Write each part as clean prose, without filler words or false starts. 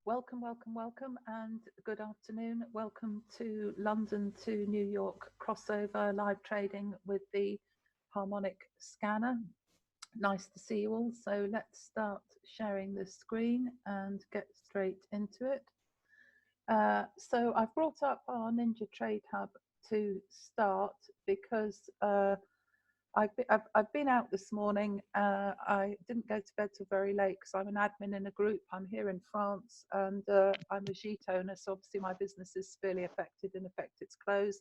Welcome, welcome, welcome, and good afternoon. Welcome to London to New York crossover live trading with the Harmonic Scanner. Nice to see you all. So let's start sharing the screen and get straight into it. So I've brought up our Ninja Trade Hub to start because I've been out this morning. I didn't go to bed till very late because I'm an admin in a group. I'm here in France and I'm a gîte owner, so obviously my business is severely affected. In effect, it's closed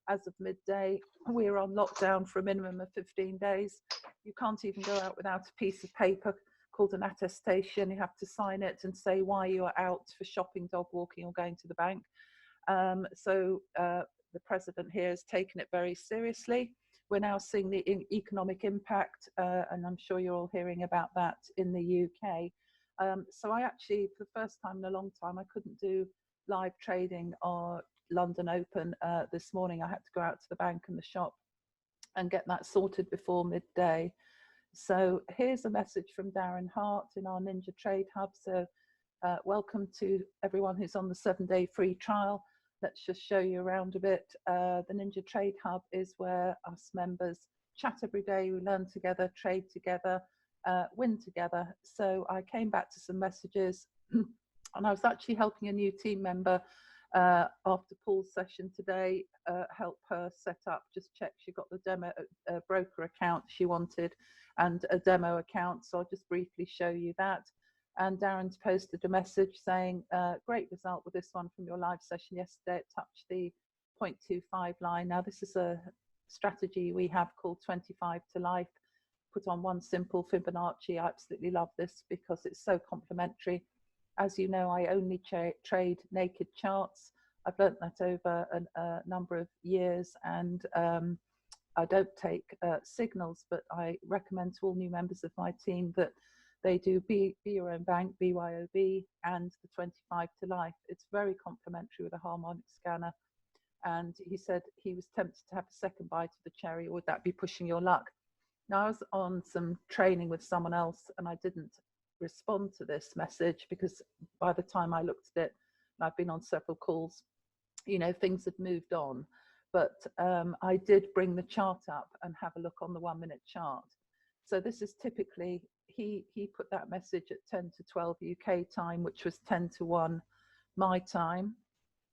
as of midday. We're on lockdown for a minimum of 15 days. You can't even go out without a piece of paper called an attestation. You have to sign it and say why you are out for shopping, dog walking, or going to the bank. The president here has taken it very seriously. We're now seeing the economic impact, and I'm sure you're all hearing about that in the UK. So I actually, for the first time in a long time, I couldn't do live trading or London Open this morning. I had to go out to the bank and the shop and get that sorted before midday. So here's a message from Darren Hart in our Ninja Trade Hub. So welcome to everyone who's on the 7-day free trial. Let's just show you around a bit. The Ninja Trade Hub is where us members chat every day. We learn together, trade together, win together. So I came back to some messages and I was actually helping a new team member after Paul's session today, help her set up, just check she got the demo broker account she wanted and a demo account. So I'll just briefly show you that. And Darren's posted a message saying, great result with this one from your live session yesterday. It touched the 0.25 line. Now, this is a strategy we have called 25 to life, put on one simple Fibonacci. I absolutely love this because it's so complementary. As you know, I only trade naked charts. I've learnt that over a number of years, and I don't take signals, but I recommend to all new members of my team that they do Be Your Own Bank, BYOB, and the 25 to life. It's very complementary with a harmonic scanner. And he said he was tempted to have a second bite of the cherry. Or would that be pushing your luck? Now, I was on some training with someone else and I didn't respond to this message because by the time I looked at it, and I've been on several calls, you know, things had moved on. But I did bring the chart up and have a look on the 1-minute chart. So this is typically, he put that message at 10 to 12 UK time, which was 10 to 1 my time,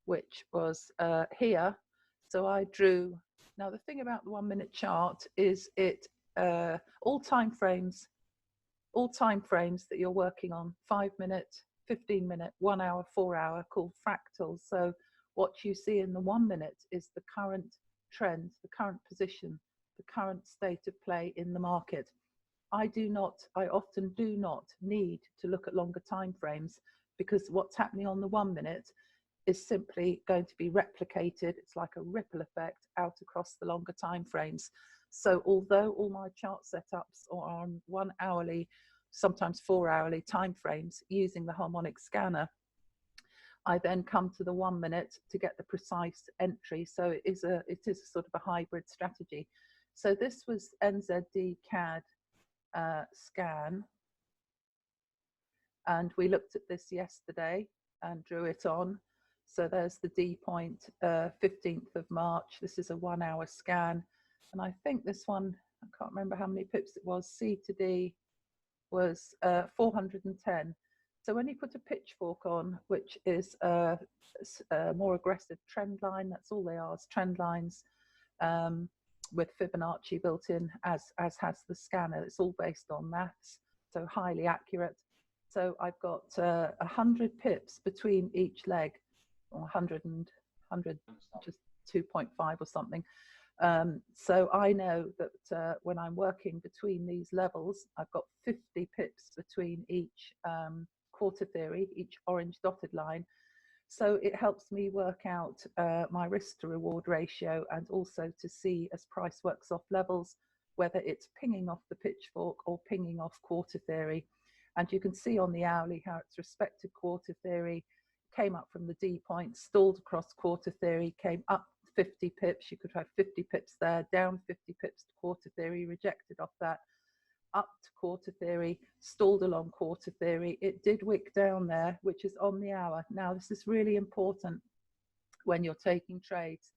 which was here. So I drew. Now the thing about the 1-minute chart is it all time frames that you're working on, 5-minute, 15-minute, 1 hour, 4 hour, called fractals. So what you see in the 1 minute is the current trend, the current position, the current state of play in the market. I often do not need to look at longer time frames because what's happening on the 1 minute is simply going to be replicated. It's like a ripple effect out across the longer time frames. So although all my chart setups are on 1 hourly, sometimes 4 hourly time frames using the harmonic scanner, I then come to the 1 minute to get the precise entry. So it is a sort of a hybrid strategy. So this was NZD CAD scan, and we looked at this yesterday and drew it on. So there's the D point, 15th of March. This is a 1 hour scan, and I think this one, I can't remember how many pips it was, C to D was 410. So when you put a pitchfork on, which is a more aggressive trend line, that's all they are, is trend lines, with Fibonacci built in, as has the scanner. It's all based on maths, so highly accurate. So I've got 100 pips between each leg, or 100 and 100, just 2.5 or something. So I know that when I'm working between these levels, I've got 50 pips between each quarter theory, each orange dotted line. So it helps me work out my risk to reward ratio, and also to see, as price works off levels, whether it's pinging off the pitchfork or pinging off quarter theory. And you can see on the hourly how its respected quarter theory came up from the D point, stalled across quarter theory, came up 50 pips. You could have 50 pips there, down 50 pips to quarter theory, rejected off that, up to quarter theory, stalled along quarter theory. It did wick down there, which is on the hour. Now, this is really important when you're taking trades,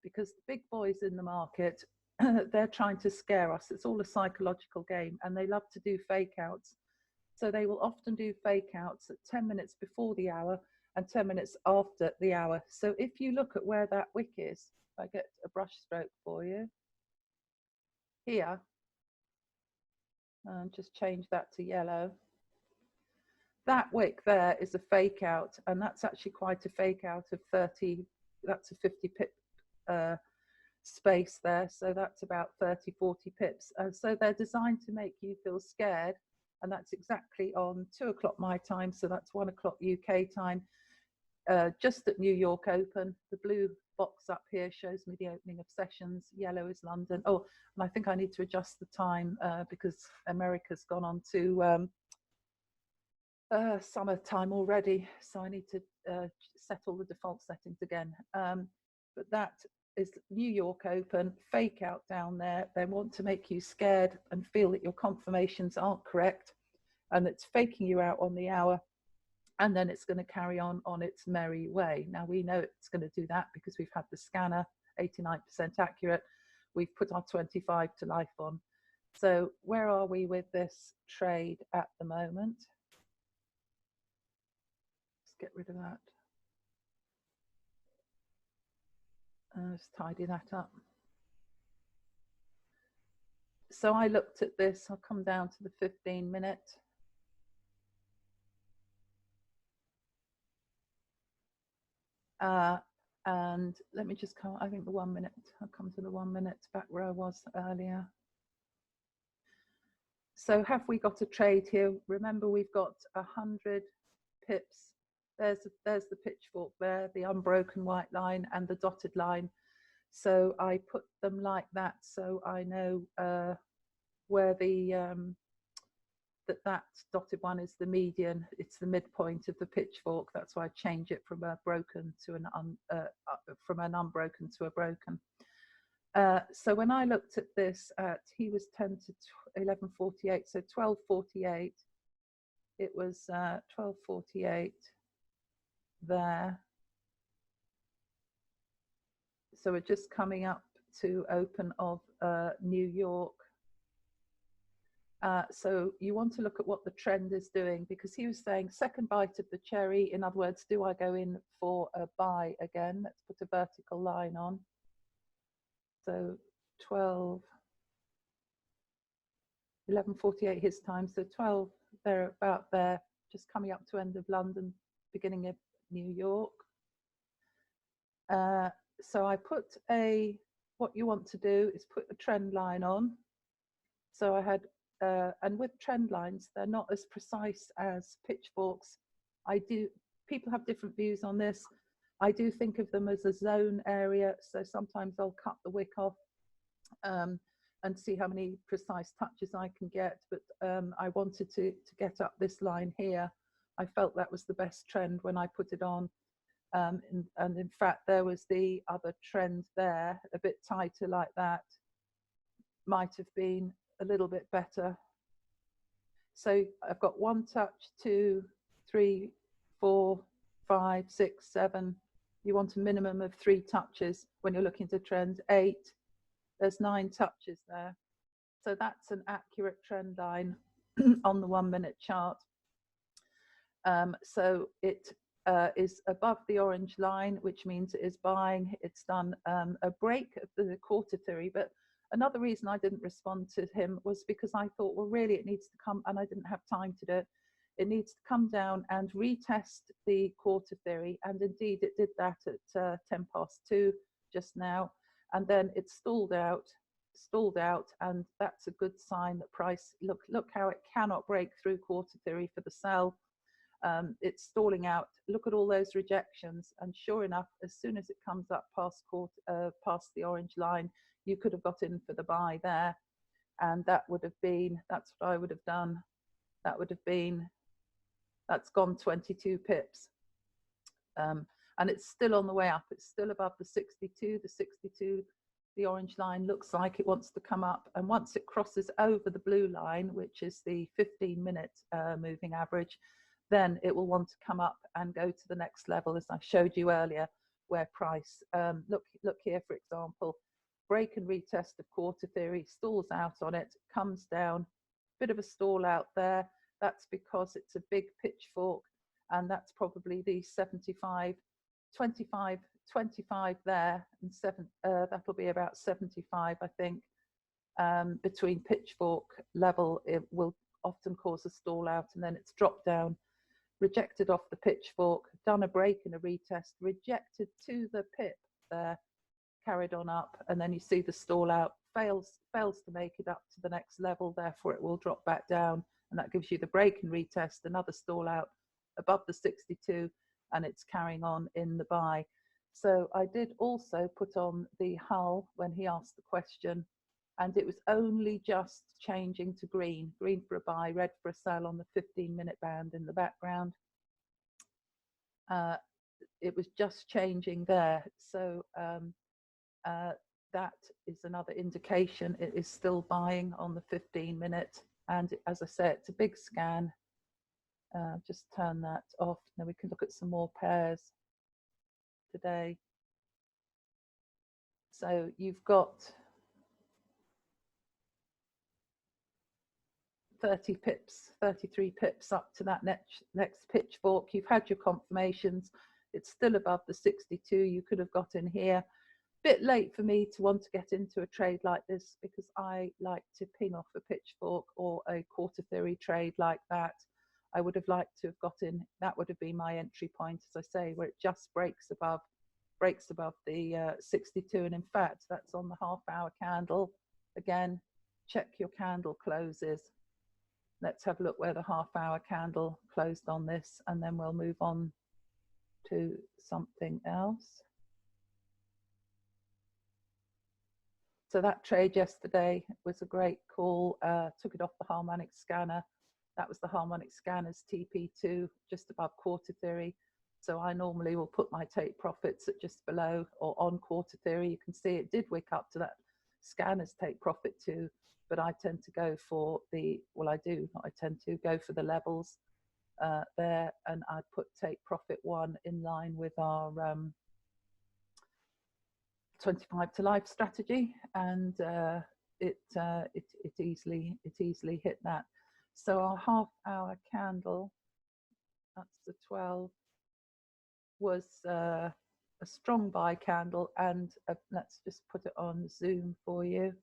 because the big boys in the market, they're trying to scare us. It's all a psychological game, and they love to do fake outs. So they will often do fake outs at 10 minutes before the hour and 10 minutes after the hour. So if you look at where that wick is, if I get a brush stroke for you, here, and just change that to yellow. That wick there is a fake out, and that's actually quite a fake out of 30, that's a 50 pip space there. So that's about 30, 40 pips. So they're designed to make you feel scared. And that's exactly on 2 o'clock my time. So that's 1 o'clock UK time, just at New York Open. The blue box up here shows me the opening of sessions. Yellow is London. Oh, and I think I need to adjust the time because America's gone on to summertime already. So I need to set all the default settings again. But that is New York Open, fake out down there. They want to make you scared and feel that your confirmations aren't correct, and it's faking you out on the hour, and then it's going to carry on its merry way. Now we know it's going to do that because we've had the scanner 89% accurate. We've put our 25 to life on. So where are we with this trade at the moment? Let's get rid of that. Let's tidy that up. So I looked at this, I'll come down to the 15-minute. And let me just come, I think the 1 minute, I'll come to the 1 minute back where I was earlier. So have we got a trade here? Remember, we've got 100 pips. There's the pitchfork there, the unbroken white line and the dotted line. So I put them like that so I know where the that dotted one is the median. It's the midpoint of the pitchfork. That's why I change it from a broken to an unbroken to a broken. So when I looked at this, he was 10 to 11:48, so 12:48. It was 12:48 there. So we're just coming up to open of New York. So you want to look at what the trend is doing, because he was saying second bite of the cherry. In other words, do I go in for a buy again? Let's put a vertical line on. So 11:48 his time. So 12, they're about there, just coming up to end of London, beginning of New York. So I put what you want to do is put a trend line on. So I had, and with trend lines, they're not as precise as pitchforks. People have different views on this. I do think of them as a zone area. So sometimes I'll cut the wick off and see how many precise touches I can get. But I wanted to get up this line here. I felt that was the best trend when I put it on. And in fact, there was the other trend there, a bit tighter like that, might have been a little bit better. So I've got 1 touch, 2, 3, 4, 5, 6, 7. You want a minimum of 3 touches when you're looking to trend. 8, there's 9 touches there. So that's an accurate trend line on the 1 minute chart. So it is above the orange line, which means it is buying. It's done a break of the quarter theory. But another reason I didn't respond to him was because I thought, well, really, it needs to come, and I didn't have time to do it. It needs to come down and retest the quarter theory. And indeed, it did that at 2:10 just now. And then it stalled out, and that's a good sign that price, look how it cannot break through quarter theory for the sell. It's stalling out. Look at all those rejections, and sure enough, as soon as it comes up past the orange line, you could have got in for the buy there, and that would have been, that's what I would have done. That would have been, that's gone 22 pips, and it's still on the way up. It's still above the 62. The 62 The orange line looks like it wants to come up, and once it crosses over the blue line, which is the 15-minute moving average, then it will want to come up and go to the next level, as I showed you earlier, where price, look here, for example, break and retest of quarter theory, stalls out on it, comes down, bit of a stall out there. That's because it's a big pitchfork, and that's probably the 75, 25, 25 there, and that'll be about 75, I think. Between pitchfork level, it will often cause a stall out, and then it's dropped down, rejected off the pitchfork, done a break and a retest, rejected to the pip there, carried on up, and then you see the stall out, fails to make it up to the next level, therefore it will drop back down, and that gives you the break and retest, another stall out above the 62, and it's carrying on in the buy. So I did also put on the hull when he asked the question, and it was only just changing to green for a buy, red for a sell on the 15-minute band in the background. It was just changing there. So that is another indication it is still buying on the 15-minute. And as I say, it's a big scan. Just turn that off. Now we can look at some more pairs today. So you've got 30 pips, 33 pips up to that next pitchfork. You've had your confirmations. It's still above the 62. You could have got in here. Bit late for me to want to get into a trade like this, because I like to ping off a pitchfork or a quarter theory trade like that. I would have liked to have got in. That would have been my entry point, as I say, where it just breaks above the 62. And in fact, that's on the half-hour candle. Again, check your candle closes. Let's have a look where the half-hour candle closed on this, and then we'll move on to something else. So that trade yesterday was a great call. Took it off the Harmonic Scanner. That was the Harmonic Scanner's TP2, just above quarter theory. So I normally will put my take profits at just below or on quarter theory. You can see it did wick up to that scanner's take profit too, but I tend to go for the, well, I do, not I tend to go for the levels there, and I put take profit 1 in line with our 25 to life strategy, and it easily hit that. So our half-hour candle, that's the 12, was a strong buy candle, and let's just put it on Zoom for you.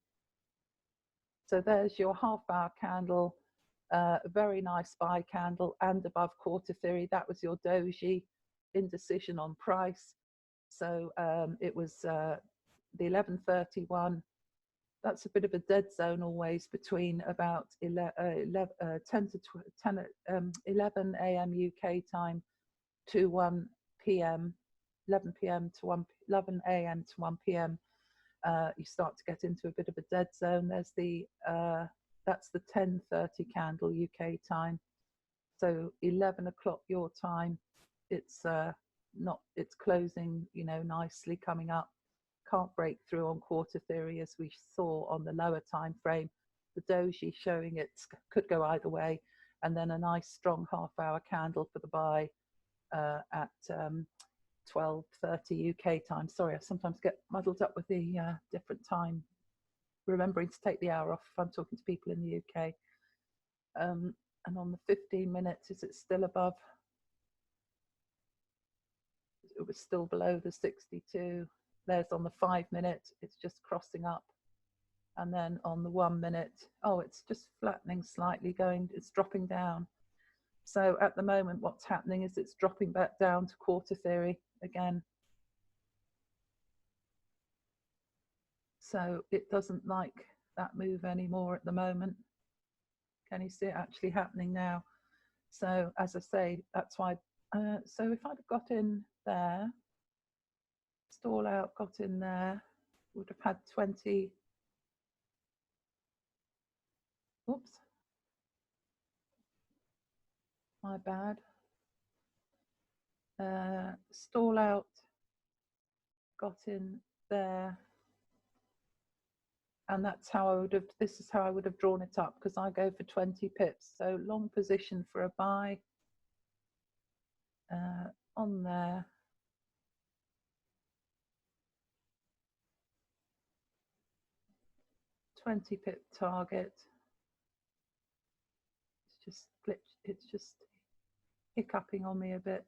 So there's your half-hour candle, a very nice buy candle, and above quarter theory. That was your doji indecision on price. So it was the 11:31. That's a bit of a dead zone always between about 11 a.m. UK time to 1 p.m. 11 p.m. to 11 a.m. to 1 p.m. You start to get into a bit of a dead zone. There's the that's the 10:30 candle UK time. So 11 o'clock your time. It's it's closing, you know, nicely coming up. Can't break through on quarter theory as we saw on the lower time frame. The doji showing it could go either way, and then a nice strong half-hour candle for the buy at 12:30 UK time. Sorry, I sometimes get muddled up with the different time, remembering to take the hour off if I'm talking to people in the UK. And on the 15 minutes, is it still above? It was still below the 62. There's on the 5 minute, it's just crossing up. And then on the 1 minute, oh, it's just flattening slightly, it's dropping down. So at the moment, what's happening is it's dropping back down to quarter theory again. So it doesn't like that move anymore at the moment. Can you see it actually happening now? So as I say, that's why. So if I'd have got in there, stall out, got in there, would have had 20. Oops, my bad. Stall out, got in there, and that's how I would have, this is how I would have drawn it up, because I go for 20 pips. So long position for a buy on there. $20 pip target. It's just glitched, it's just hiccuping on me a bit.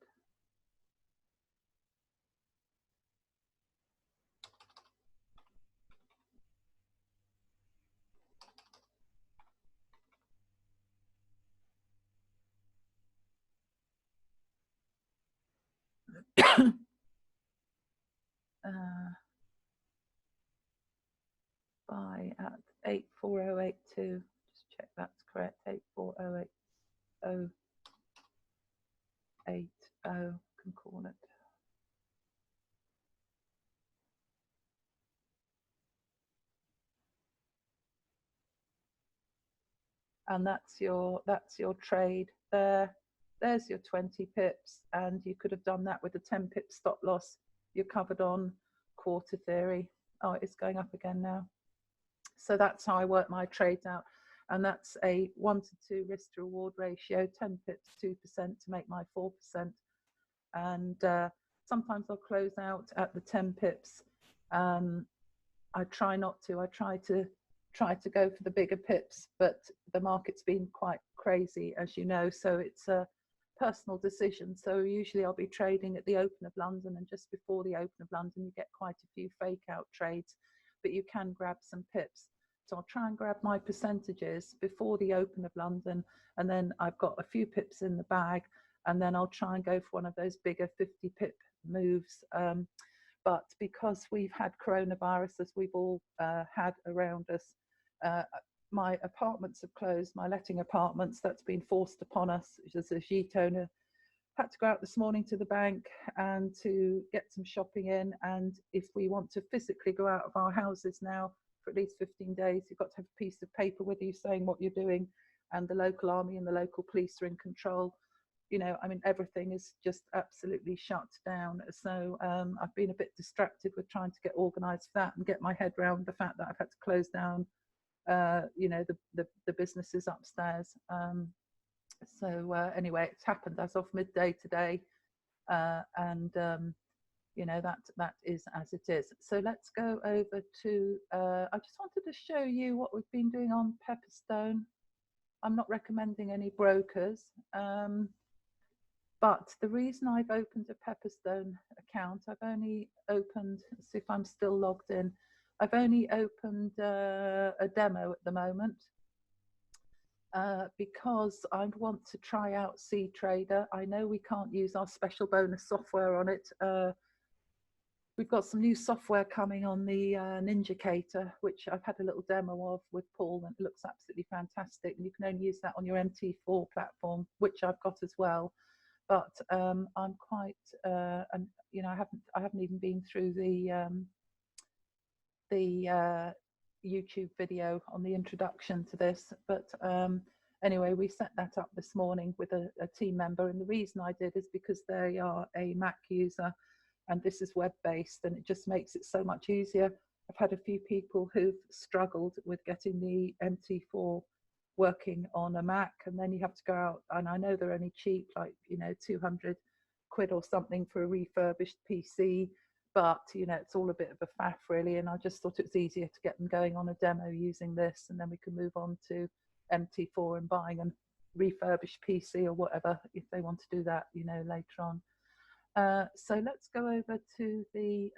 Buy at 84082. Just check that's correct. 84080. Can call it. And that's your trade there. There's your 20 pips, and you could have done that with a 10 pip stop loss. You're covered on quarter theory. Oh, it's going up again now. So that's how I work my trades out, and that's a 1 to 2 risk to reward ratio. 10 pips, 2% to make my 4%. And sometimes I'll close out at the 10 pips. I try not to. I try to go for the bigger pips, but the market's been quite crazy, as you know, so it's a personal decision. So usually I'll be trading at the open of London, and just before the open of London you get quite a few fake out trades, but you can grab some pips. So I'll try and grab my percentages before the open of London, and then I've got a few pips in the bag, and then I'll try and go for one of those bigger 50 pip moves. But because we've had coronavirus, as we've all had around us, my apartments have closed, my letting apartments, that's been forced upon us. As a JIT owner, had to go out this morning to the bank and to get some shopping in. And if we want to physically go out of our houses now for at least 15 days, you've got to have a piece of paper with you saying what you're doing, and the local army and the local police are in control. You know, I mean, everything is just absolutely shut down. So I've been a bit distracted with trying to get organised for that and get my head around the fact that I've had to close down, you know, the businesses upstairs. So anyway, it's happened as of midday today, and you know, that is as it is. So let's go over to. I just wanted to show you what we've been doing on Pepperstone. I'm not recommending any brokers. But the reason I've opened a Pepperstone account, I've only opened, let's see if I'm still logged in, I've only opened a demo at the moment because I want to try out CTrader. I know we can't use our special bonus software on it. We've got some new software coming on the Ninjacator, which I've had a little demo of with Paul, and it looks absolutely fantastic. And you can only use that on your MT4 platform, which I've got as well. But I'm quite, and you know, I haven't even been through the YouTube video on the introduction to this. But anyway, we set that up this morning with a team member, and the reason I did is because they are a Mac user, and this is web-based, and it just makes it so much easier. I've had a few people who've struggled with getting the MT4 working on a Mac, and then you have to go out, and I know they're only cheap, like, you know, 200 quid or something for a refurbished PC, but you know, it's all a bit of a faff really, and I just thought it was easier to get them going on a demo using this, and then we can move on to MT4 and buying a refurbished PC or whatever if they want to do that, you know, later on. So let's go over to the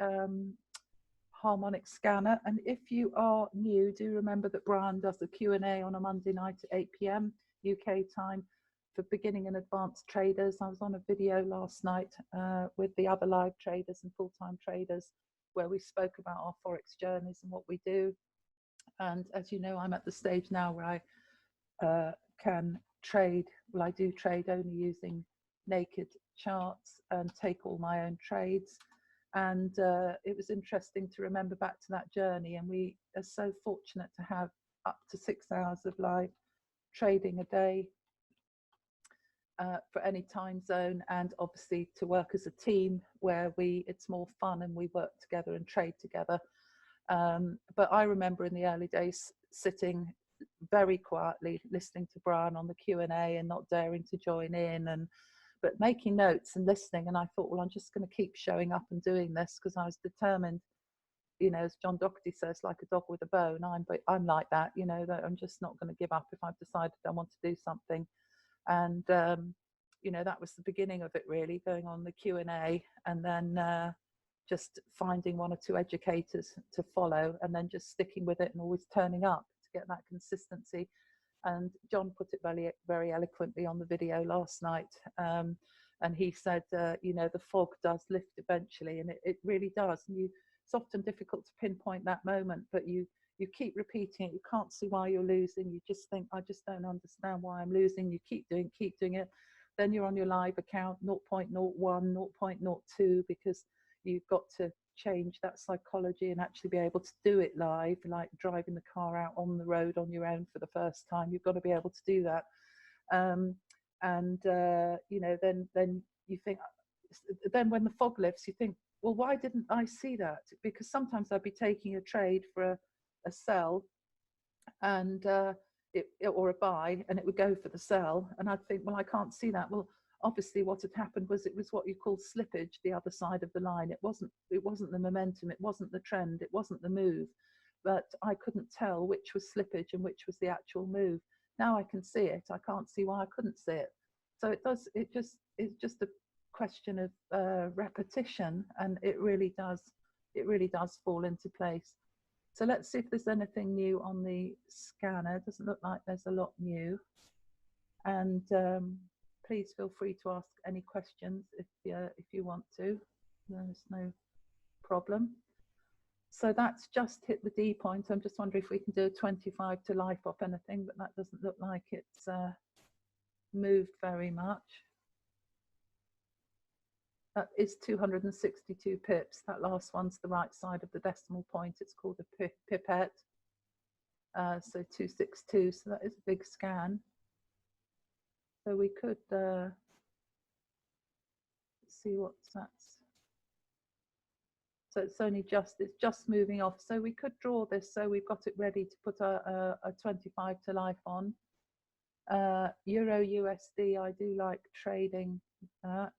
Harmonic Scanner, and if you are new, do remember that Brian does a Q&A on a Monday night at 8 p.m. UK time for beginning and advanced traders. I was on a video last night with the other live traders and full-time traders where we spoke about our Forex journeys and what we do. And as you know, I'm at the stage now where I can trade, well, I do trade only using naked charts and take all my own trades. And it was interesting to remember back to that journey, and we are so fortunate to have up to 6 hours of live trading a day for any time zone, and obviously to work as a team where it's more fun and we work together and trade together. But I remember in the early days sitting very quietly listening to Brian on the Q&A and not daring to join in, but making notes and listening. And I thought, well, I'm just going to keep showing up and doing this, because I was determined, you know, as John Doherty says, like a dog with a bone. I'm like that, you know, that I'm just not going to give up if I've decided I want to do something. And you know, that was the beginning of it, really, going on the Q&A, and then just finding one or two educators to follow, and then just sticking with it and always turning up to get that consistency. And John put it very, very eloquently on the video last night. And he said, you know, the fog does lift eventually, and it really does. And it's often difficult to pinpoint that moment, but you keep repeating it. You can't see why you're losing. You just think, I just don't understand why I'm losing. You keep doing it. Then you're on your live account, 0.01, 0.02, because you've got to change that psychology and actually be able to do it live, like driving the car out on the road on your own for the first time. You've got to be able to do that. You know, then you think, then when the fog lifts, you think, well, why didn't I see that? Because sometimes I'd be taking a trade for a sell, and or a buy, and it would go for the sell, and I'd think, well, I can't see that. Well, obviously what had happened was it was what you call slippage, the other side of the line. It wasn't the momentum, it wasn't the trend, it wasn't the move, but I couldn't tell which was slippage and which was the actual move. Now I can see it. I can't see why I couldn't see it. So it's just a question of repetition, and it really does fall into place. So let's see if there's anything new on the scanner. It doesn't look like there's a lot new. And please feel free to ask any questions if you want to. There's no problem. So that's just hit the D point. I'm just wondering if we can do a 25 to life off anything, but that doesn't look like it's moved very much. That is 262 pips. That last one's the right side of the decimal point. It's called a pipette. So 262, so that is a big scan. So we could see what's that's. So it's just moving off. So we could draw this. So we've got it ready to put a 25 to life on. Euro USD, I do like trading that.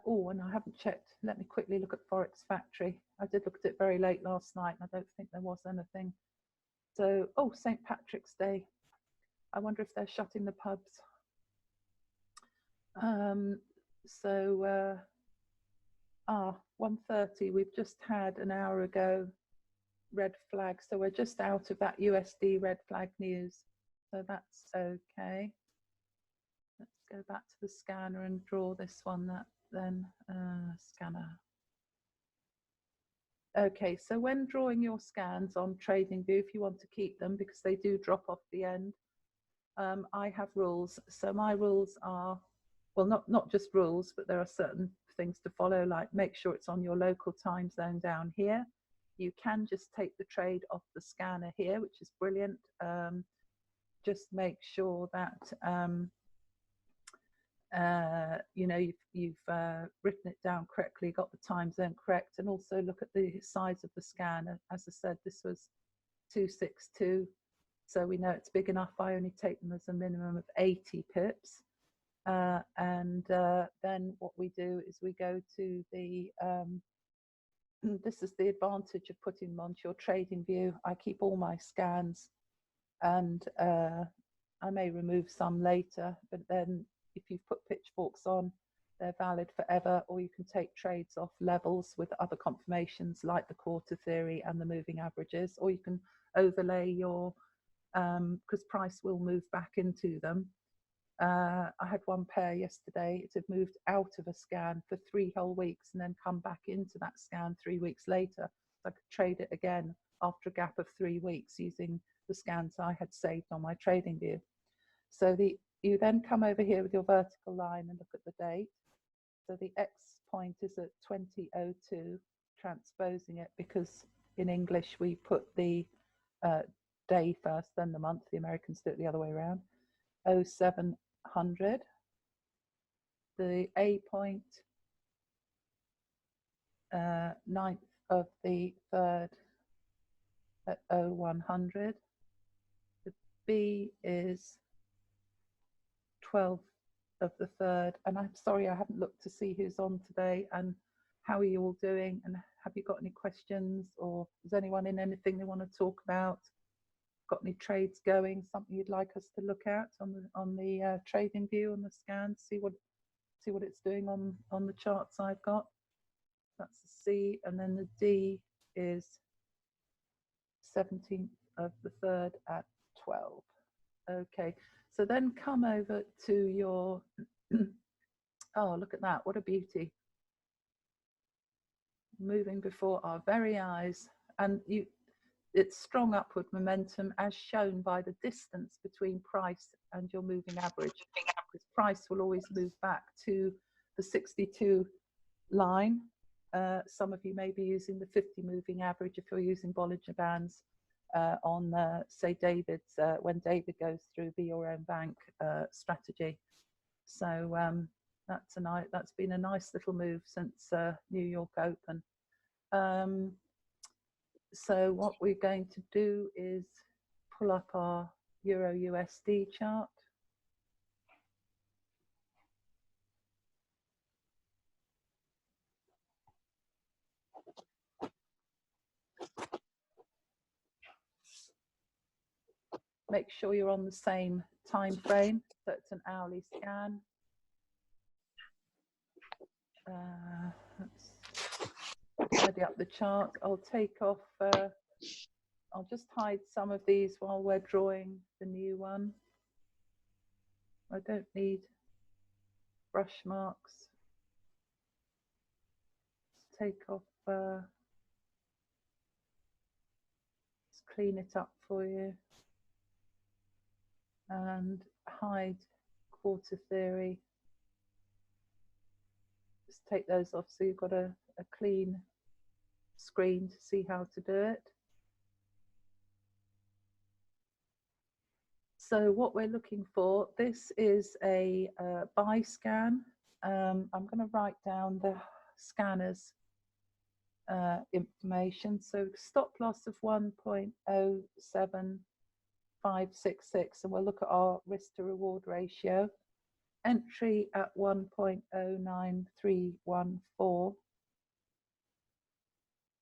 Oh, and I haven't checked. Let me quickly look at Forex Factory. I did look at it very late last night, and I don't think there was anything. So, oh, St. Patrick's Day. I wonder if they're shutting the pubs. 1:30. We've just had an hour ago red flag, so we're just out of that USD red flag news. So that's okay. Let's go back to the scanner and draw this one. Scanner. Okay, so when drawing your scans on TradingView, if you want to keep them, because they do drop off the end, I have rules. So my rules are, well, not just rules, but there are certain things to follow, like make sure it's on your local time zone down here. You can just take the trade off the scanner here, which is brilliant. Just make sure that you know, you've written it down correctly, got the time zone correct, and also look at the size of the scan. As I said, this was 262, so we know it's big enough. I only take them as a minimum of 80 pips. Then what we do is we go to the, this is the advantage of putting them onto your TradingView. I keep all my scans, and I may remove some later, but then if you've put pitchforks on, they're valid forever, or you can take trades off levels with other confirmations like the quarter theory and the moving averages, or you can overlay your, because price will move back into them. I had one pair yesterday. It had moved out of a scan for 3 whole weeks and then come back into that scan 3 weeks later. So I could trade it again after a gap of 3 weeks using the scans I had saved on my TradingView. So you then come over here with your vertical line and look at the date. So the X point is at 2002, transposing it, because in English we put the day first, then the month. The Americans do it the other way around. 0700. The A point, 9th of the 3rd at 0100. The B is 12th of the 3rd. And I'm sorry, I haven't looked to see who's on today and how are you all doing, and have you got any questions, or is anyone in anything they want to talk about? Got any trades going, something you'd like us to look at on the trading view on the scan, see what it's doing on the charts I've got. That's the C, and then the D is 17th of the 3rd at 12. Okay, so then come over to your oh, look at that, what a beauty, moving before our very eyes. And it's strong upward momentum as shown by the distance between price and your moving average, because price will always move back to the 62 line. Some of you may be using the 50 moving average if you're using Bollinger Bands on say David's when David goes through Be Your Own Bank strategy. So that's been a nice little move since New York Open. So what we're going to do is pull up our Euro USD chart. Make sure you're on the same time frame, so it's an hourly scan. Let's tidy up the chart. I'll take off, I'll just hide some of these while we're drawing the new one. I don't need brush marks. Let's take off, let's clean it up for you. And hide quarter theory. Just take those off so you've got a clean screen to see how to do it. So what we're looking for, this is a buy scan. I'm going to write down the scanner's information. So stop loss of 1.07566, and we'll look at our risk to reward ratio. Entry at 1.09314.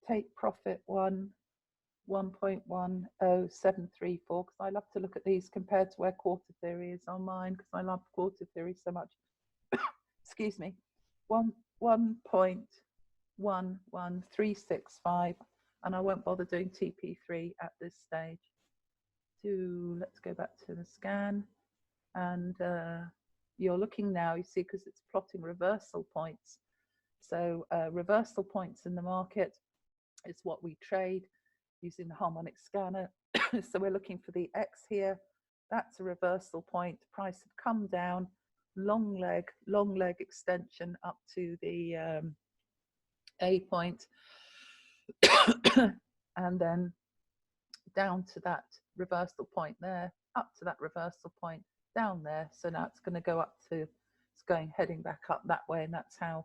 Take profit 1.10734, because I love to look at these compared to where quarter theory is on mine, because I love quarter theory so much. Excuse me. 1.11365, and I won't bother doing TP3 at this stage. Let's go back to the scan, and you're looking now, you see, because it's plotting reversal points. So reversal points in the market is what we trade using the Harmonic Scanner. So we're looking for the X here. That's a reversal point. Price had come down, long leg extension up to the A point, and then down to that reversal point there, up to that reversal point, down there. So now it's going to go up to, it's going heading back up that way, and that's how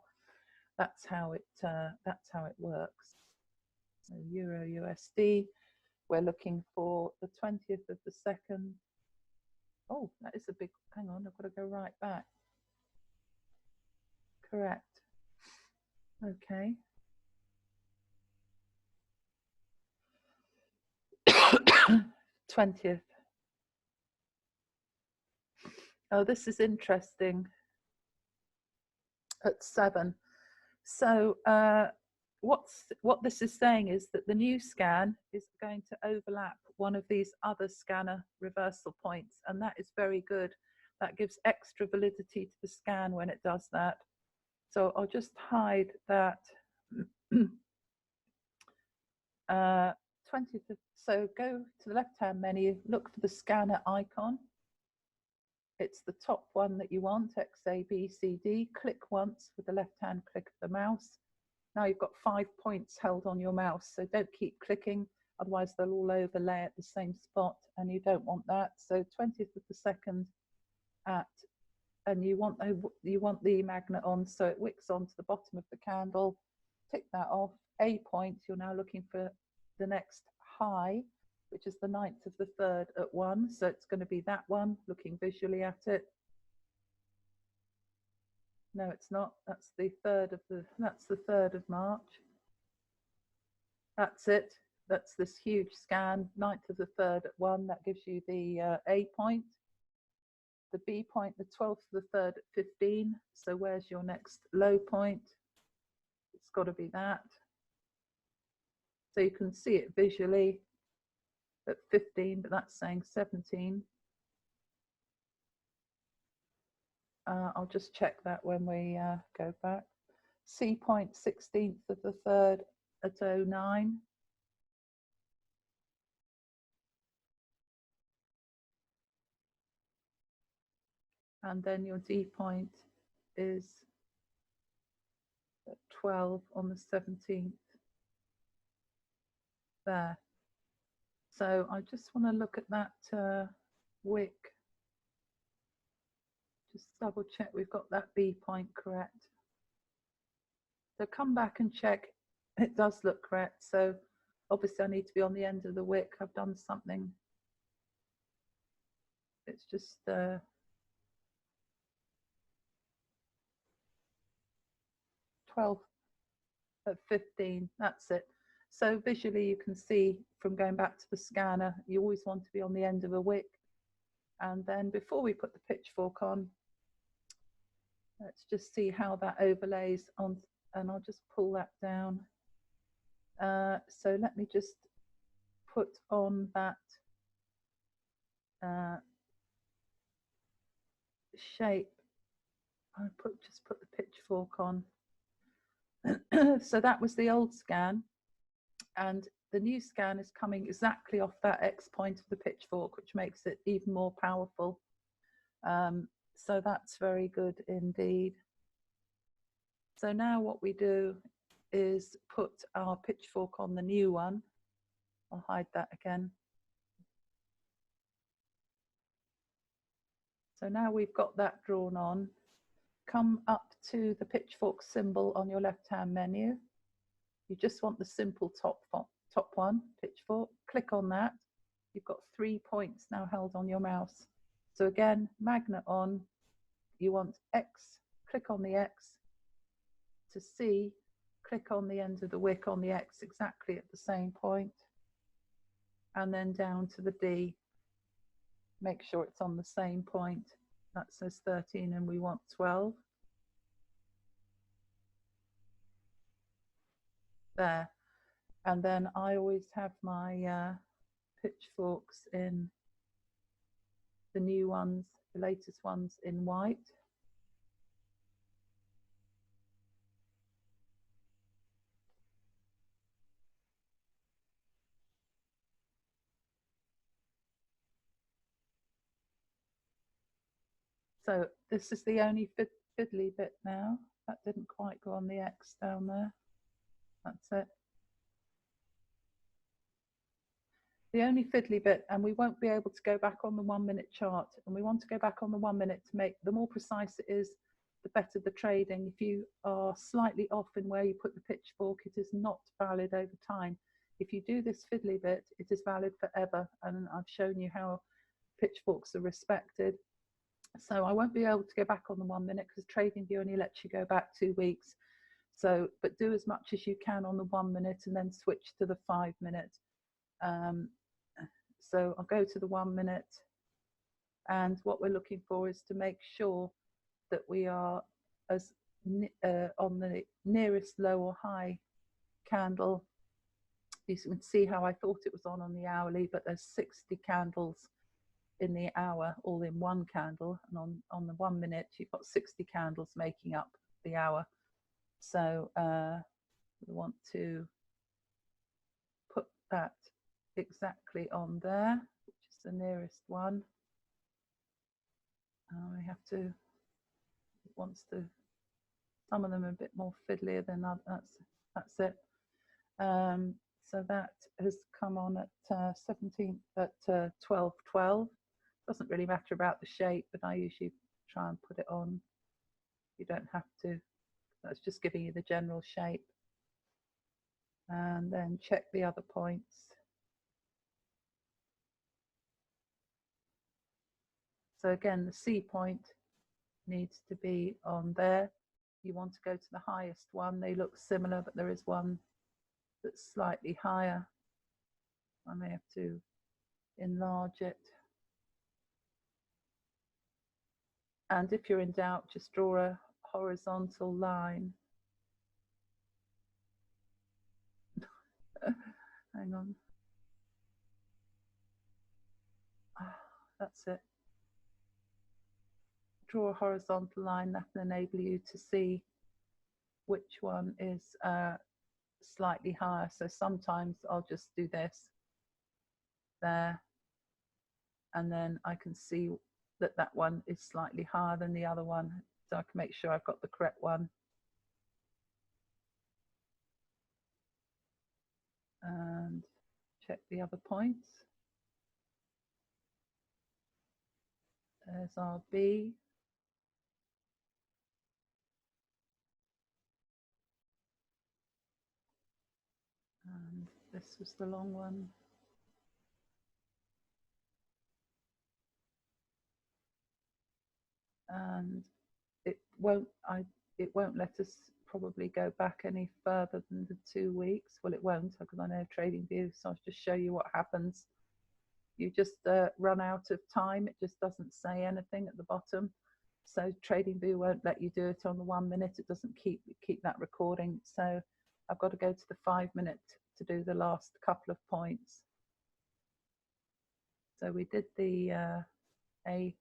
it works. So Euro USD, we're looking for the 20th of the 2nd. Oh, that is a big, hang on, I've got to go right back. Correct. Okay. '20th. Oh, this is interesting. At 7. So what this is saying is that the new scan is going to overlap one of these other scanner reversal points, and that is very good. That gives extra validity to the scan when it does that. So I'll just hide that. 20th. So go to the left-hand menu, look for the scanner icon. It's the top one that you want, X, A, B, C, D. Click once with the left-hand click of the mouse. Now you've got 5 points held on your mouse, so don't keep clicking, otherwise they'll all overlay at the same spot, and you don't want that. So 20th of the 2nd at, and you want the magnet on, so it wicks onto the bottom of the candle, tick that off. A point, you're now looking for the next high, which is the 9th of the 3rd at 1. So it's going to be that one, looking visually at it. No, it's not. That's the 3rd of March. That's it. That's this huge scan, 9th of the 3rd at 1. That gives you the A point. The B point, the 12th of the 3rd at 15. So where's your next low point? It's got to be that. So you can see it visually at 15, but that's saying 17. I'll just check that when we go back. C point, 16th of the 3rd at 09. And then your D point is at 12 on the 17th there. So I just want to look at that wick. Just double check we've got that B point correct. So come back and check. It does look correct. So obviously I need to be on the end of the wick. I've done something. It's just 12 at 15. That's it. So visually you can see from going back to the scanner, you always want to be on the end of a wick. And then before we put the pitchfork on, let's just see how that overlays on, and I'll just pull that down. So let me just put on that shape. I just put the pitchfork on. So that was the old scan, and the new scan is coming exactly off that X point of the pitchfork, which makes it even more powerful. So that's very good indeed. So now what we do is put our pitchfork on the new one. I'll hide that again. So now we've got that drawn on. Come up to the pitchfork symbol on your left-hand menu. You just want the simple top one, pitchfork. Click on that. You've got 3 points now held on your mouse. So again, magnet on. You want X, click on the X. To C, click on the end of the wick on the X exactly at the same point. And then down to the D. Make sure it's on the same point. That says 13 and we want 12. There. And then I always have my pitchforks in the new ones, the latest ones in white. So this is the only fiddly bit now. That didn't quite go on the X down there. That's it. The only fiddly bit, and we won't be able to go back on the 1 minute chart, and we want to go back on the 1 minute to make, the more precise it is, the better the trading. If you are slightly off in where you put the pitchfork, it is not valid over time. If you do this fiddly bit, it is valid forever, and I've shown you how pitchforks are respected. So I won't be able to go back on the 1 minute because TradingView only lets you go back 2 weeks. So, but do as much as you can on the 1 minute and then switch to the 5 minute. So I'll go to the 1 minute, and what we're looking for is to make sure that we are as on the nearest low or high candle. You can see how I thought it was on the hourly, but there's 60 candles in the hour, all in one candle, and on the 1 minute you've got 60 candles making up the hour. So we want to put that exactly on there, which is the nearest one. We have to, it wants to, some of them are a bit more fiddlier than others. That's it. So that has come on at 17th at 12:12. Doesn't really matter about the shape, but I usually try and put it on. You don't have to. That's just giving you the general shape. and then check the other points. So again, the C point needs to be on there. You want to go to the highest one. They look similar, but there is one that's slightly higher. I may have to enlarge it. And if you're in doubt, just draw a horizontal line. Hang on. That's it. Draw a horizontal line that will enable you to see which one is slightly higher. So sometimes I'll just do this there, and then I can see that that one is slightly higher than the other one, so I can make sure I've got the correct one. And check the other points. There's our B. And this was the long one. And it won't let us probably go back any further than the 2 weeks. Well, it won't, because I know TradingView, so I'll just show you what happens. You just run out of time. It just doesn't say anything at the bottom. So TradingView won't let you do it on the 1 minute. It doesn't keep that recording. So I've got to go to the 5 minute to do the last couple of points. So we did the A,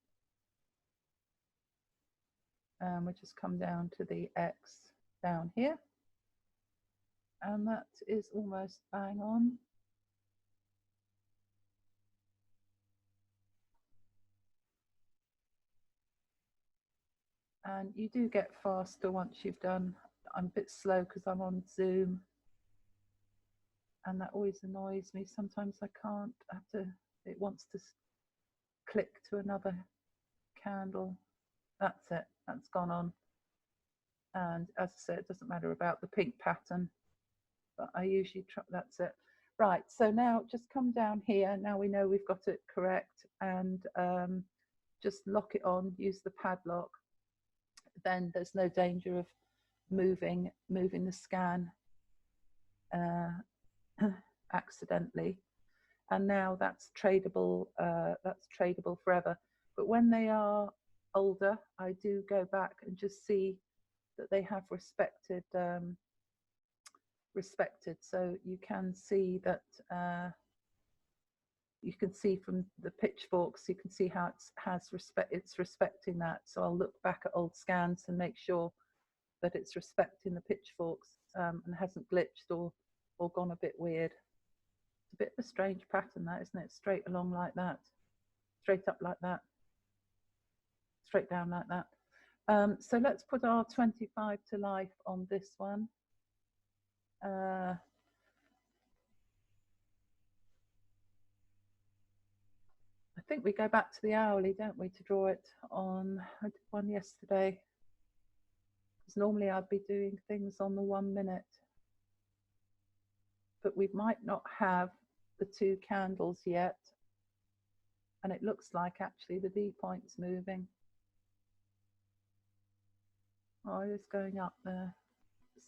and we just come down to the X down here. And that is almost bang on. And you do get faster once you've done. I'm a bit slow because I'm on Zoom, and that always annoys me. Sometimes I can't, it wants to click to another candle. That's it, that's gone on. And as I said, it doesn't matter about the pink pattern, but I usually try, that's it. Right, so now just come down here. Now we know we've got it correct, and just lock it on, use the padlock. Then there's no danger of moving the scan accidentally. And now that's tradable forever. But when they are older, I do go back and just see that they have respected. So you can see that you can see from the pitchforks, you can see how it's respecting that. So I'll look back at old scans and make sure that it's respecting the pitchforks and hasn't glitched or gone a bit weird. It's a bit of a strange pattern, that, isn't it? Straight along like that, straight up like that, straight down like that. So let's put our 25 to life on this one. I think we go back to the hourly, don't we, to draw it on. I did one yesterday, because normally I'd be doing things on the 1 minute, but we might not have the 2 candles yet, and it looks like actually the D point's moving. Oh, it is going up there.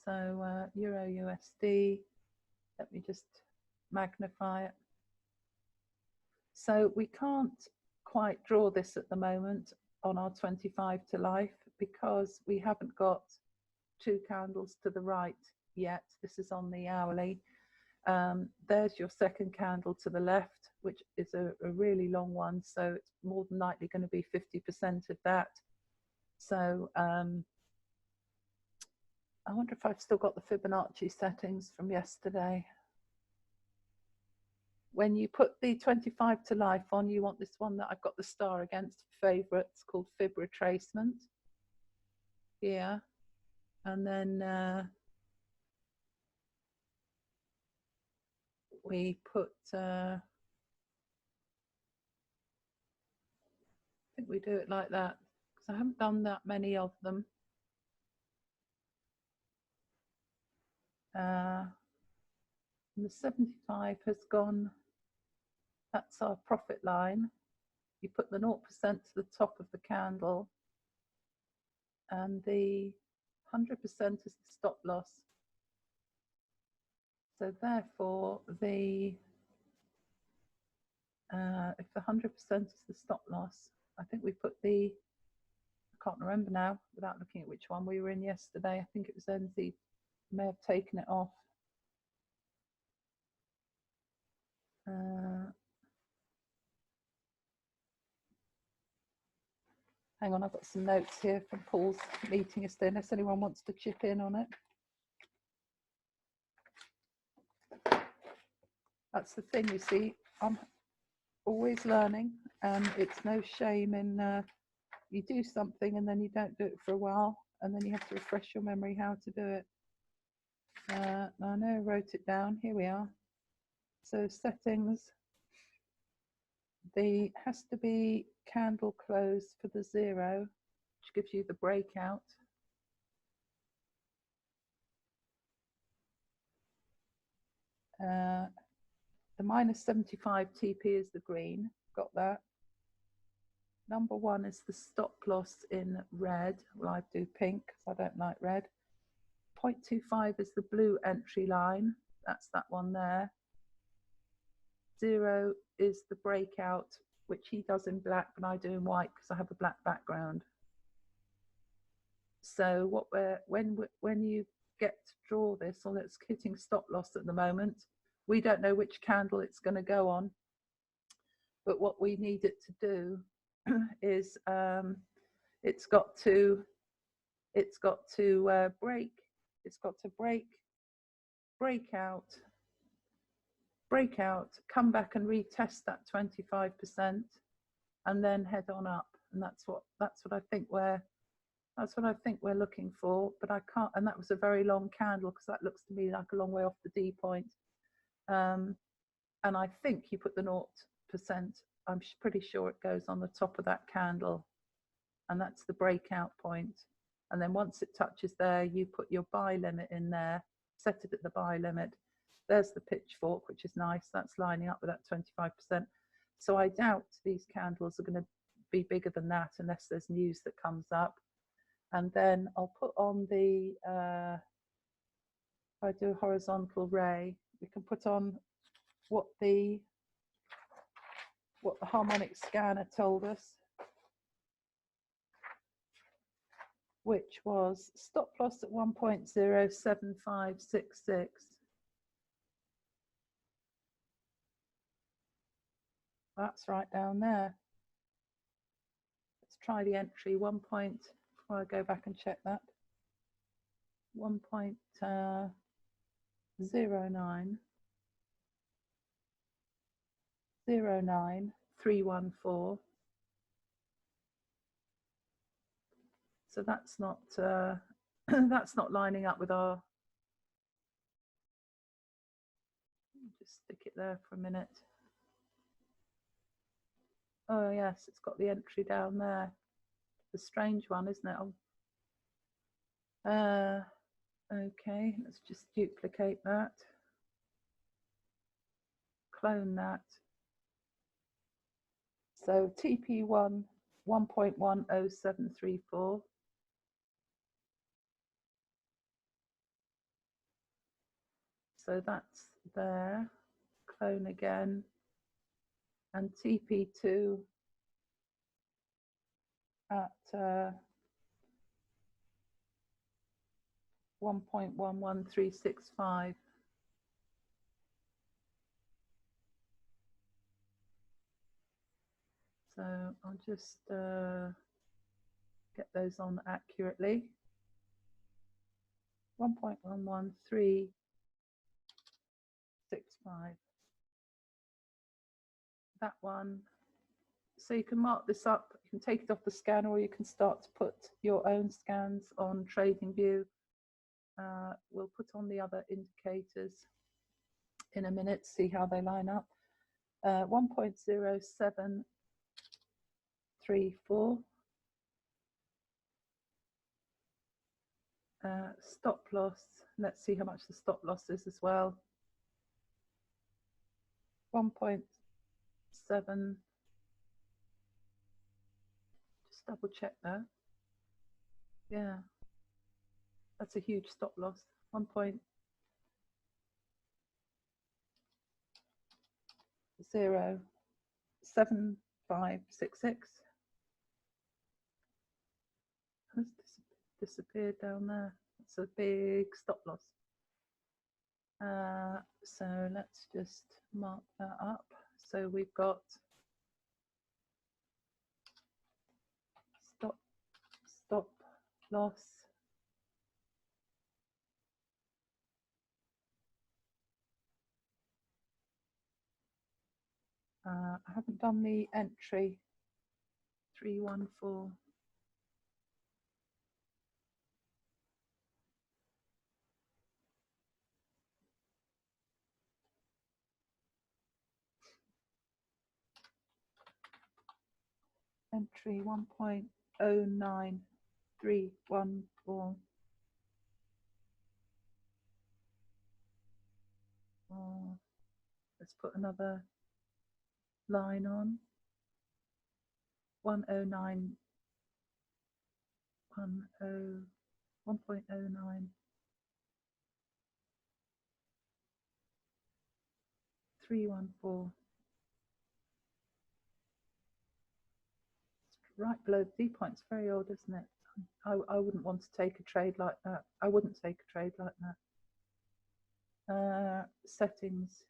So Euro USD, let me just magnify it. So we can't quite draw this at the moment on our 25 to life because we haven't got 2 candles to the right yet. This is on the hourly. There's your second candle to the left, which is a really long one, so it's more than likely going to be 50% of that. So I wonder if I've still got the Fibonacci settings from yesterday. When you put the 25 to life on, you want this one that I've got the star against, favorites, called fib retracement. Yeah, and then we put, I think we do it like that, because I haven't done that many of them. And the 75 has gone, that's our profit line. You put the 0% to the top of the candle, and the 100% is the stop loss. So therefore, the if the 100% is the stop loss, I think we put the, I can't remember now without looking at which one we were in yesterday. I think it was NZ, may have taken it off. Hang on, I've got some notes here from Paul's meeting yesterday, unless anyone wants to chip in on it. That's the thing, you see, I'm always learning, and it's no shame in you do something and then you don't do it for a while, and then you have to refresh your memory how to do it. I know I wrote it down. Here we are. So settings, the has to be candle close for the 0, which gives you the breakout. The minus 75 TP is the green, got that. Number 1 is the stop loss in red. Well, I do pink because I don't like red. 0.25 is the blue entry line. That's that one there. 0 is the breakout, which he does in black, but I do in white because I have a black background. So what when you get to draw this, or it's hitting stop loss at the moment, we don't know which candle it's going to go on. But what we need it to do is it's got to break out, come back and retest that 25%, and then head on up. And that's what I think we're looking for. But I can't. And that was a very long candle, because that looks to me like a long way off the D point. And I think you put the 0%. I'm pretty sure it goes on the top of that candle, and that's the breakout point. And then once it touches there, you put your buy limit in there, set it at the buy limit. There's the pitchfork, which is nice. That's lining up with that 25%. So I doubt these candles are going to be bigger than that unless there's news that comes up. And then I'll put on the, if I do a horizontal ray, we can put on what the Harmonic Scanner told us, which was stop loss at 1.07566. That's right down there. Let's try the entry. Before I go back and check that, 1.0909314. So that's not that's not lining up with our. Just stick it there for a minute. Oh yes, it's got the entry down there. The strange one, isn't it? Okay, let's just duplicate that. Clone that. So TP1 1.10734. So that's there. Clone again. And TP2 at 1.11365. So I'll just get those on accurately. 1.11365. That one. So you can mark this up. You can take it off the scanner, or you can start to put your own scans on TradingView. We'll put on the other indicators in a minute, see how they line up. 1.0734. Stop loss. Let's see how much the stop loss is as well. 1.7. Just double check that. Yeah, that's a huge stop loss. 1.07566. Has disappeared down there. It's a big stop loss. So let's just mark that up. So we've got stop loss. I haven't done the entry. 314. Entry 1.09314. Let's put another line on. 1.09. 314. Right below the D point. It's very odd, isn't it? I wouldn't want to take a trade like that. I wouldn't take a trade like that. Settings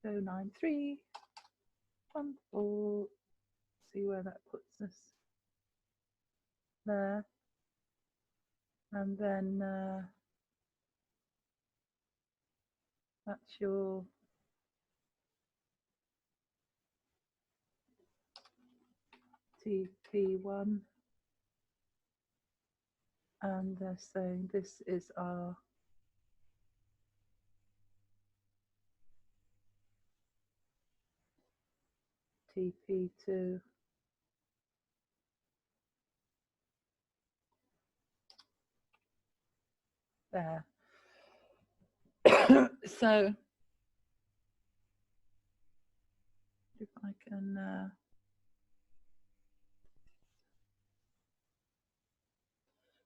09314. See where that puts us. There. And then that's your TP1. And they're saying this is our TP2. There. So if I can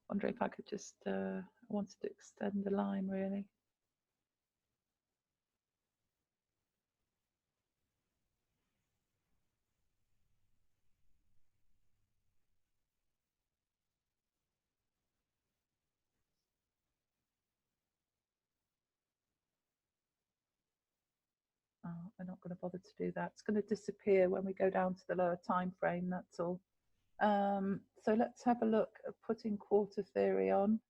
wonder if I could just I wanted to extend the line really. Oh, I'm not going to bother to do that. It's going to disappear when we go down to the lower time frame, that's all. So let's have a look at putting quarter theory on.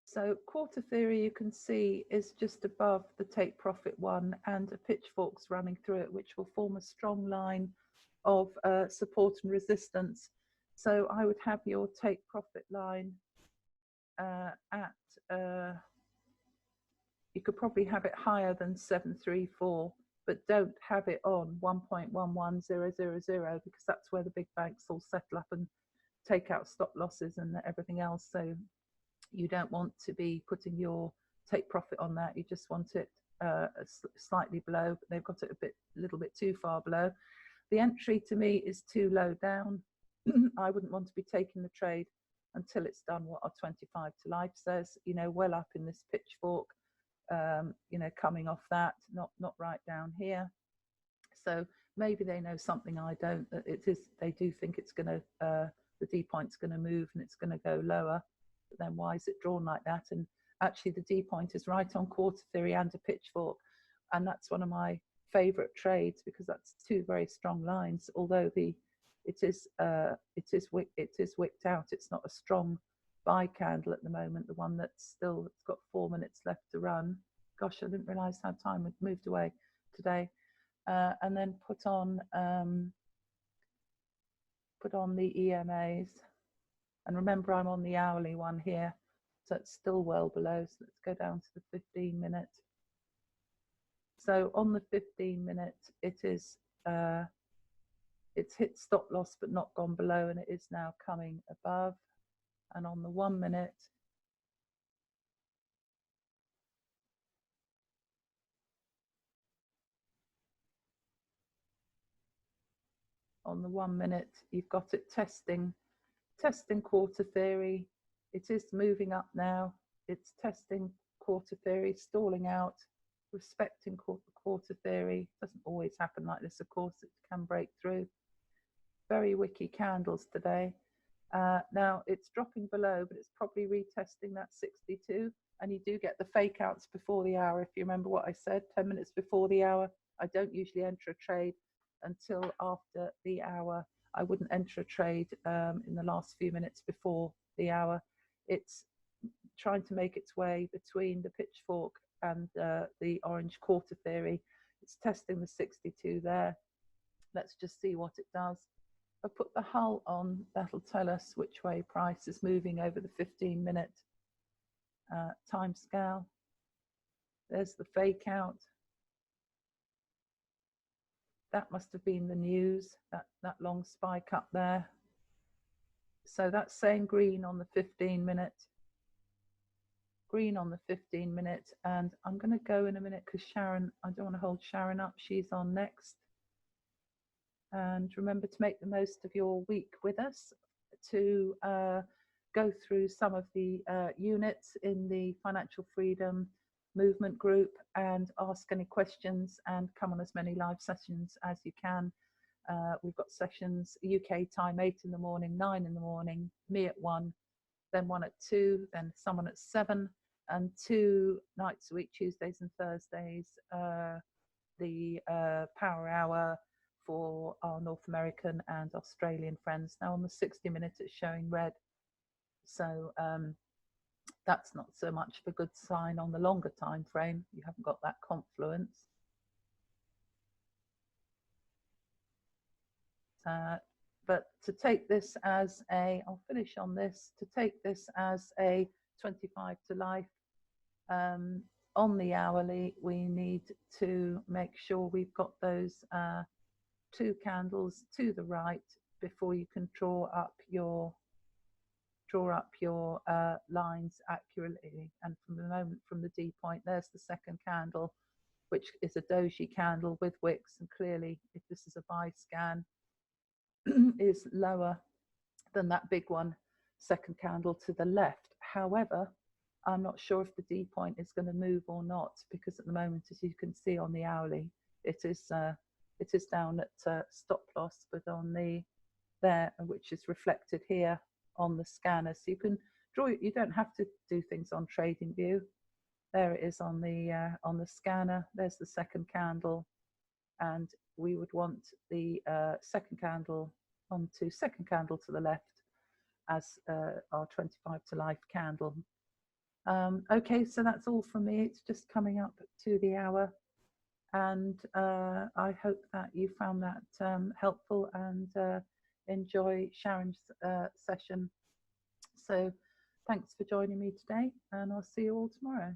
So quarter theory, you can see, is just above the take profit one, and a pitchfork's running through it, which will form a strong line of support and resistance. So I would have your take profit line at you could probably have it higher than 734, but don't have it on 1.11000 because that's where the big banks all settle up and take out stop losses and everything else. So you don't want to be putting your take profit on that. You just want it slightly below. But they've got it a little bit too far below. The entry to me is too low down. I wouldn't want to be taking the trade until it's done what our 25 to life says, you know, well up in this pitchfork, you know, coming off that, not right down here. So maybe they know something I don't, that it is, they do think it's going to, the D point's going to move and it's going to go lower. But then why is it drawn like that? And actually the D point is right on quarter theory and a pitchfork. And that's one of my favorite trades because that's two very strong lines, although it is wicked out. It's not a strong buy candle at the moment, the one that's still, it's got 4 minutes left to run. Gosh, I didn't realize how time had moved away today. And then put on the EMAs, and remember I'm on the hourly one here, so it's still well below. So let's go down to the 15-minute. So on the 15-minute, it is it's hit stop loss but not gone below, and it is now coming above. And on the 1 minute, on the 1 minute, you've got it testing quarter theory. It is moving up now. It's testing quarter theory, stalling out, respecting quarter theory. Doesn't always happen like this, of course. It can break through. Very wicky candles today. Now it's dropping below, but it's probably retesting that 62. And you do get the fake outs before the hour. If you remember what I said, 10 minutes before the hour, I don't usually enter a trade until after the hour. I wouldn't enter a trade in the last few minutes before the hour. It's trying to make its way between the pitchfork and the orange quarter theory. It's testing the 62 there. Let's just see what it does. I'll put the hull on. That'll tell us which way price is moving over the 15-minute time scale. There's the fake out. That must have been the news, that long spike up there. So that's saying green on the 15-minute. Green on the 15-minute. And I'm going to go in a minute because Sharon, I don't want to hold Sharon up. She's on next. And remember to make the most of your week with us, to go through some of the units in the Financial Freedom Movement group and ask any questions and come on as many live sessions as you can. We've got sessions UK time 8 in the morning, 9 in the morning, me at 1, then 1 at 2, then someone at 7, and 2 nights a week, Tuesdays and Thursdays, the power hour for our North American and Australian friends. Now on the 60-minute it's showing red, so that's not so much of a good sign on the longer time frame. You haven't got that confluence. But to take this as a, I'll finish on this, to take this as a 25 to life on the hourly, we need to make sure we've got those 2 candles to the right before you can draw up your lines accurately. And from the moment from the D point, there's the second candle, which is a doji candle with wicks, and clearly if this is a buy scan, is lower than that big one, second candle to the left. However, I'm not sure if the D point is going to move or not, because at the moment, as you can see on the hourly, it is down at stop loss, but on the there, which is reflected here on the scanner. So you can draw, you don't have to do things on trading view. There it is on the scanner. There's the second candle, and we would want the second candle onto second candle to the left as our 25 to life candle. Okay, so that's all from me. It's just coming up to the hour, and I hope that you found that helpful and enjoy Sharon's session. So thanks for joining me today, and I'll see you all tomorrow.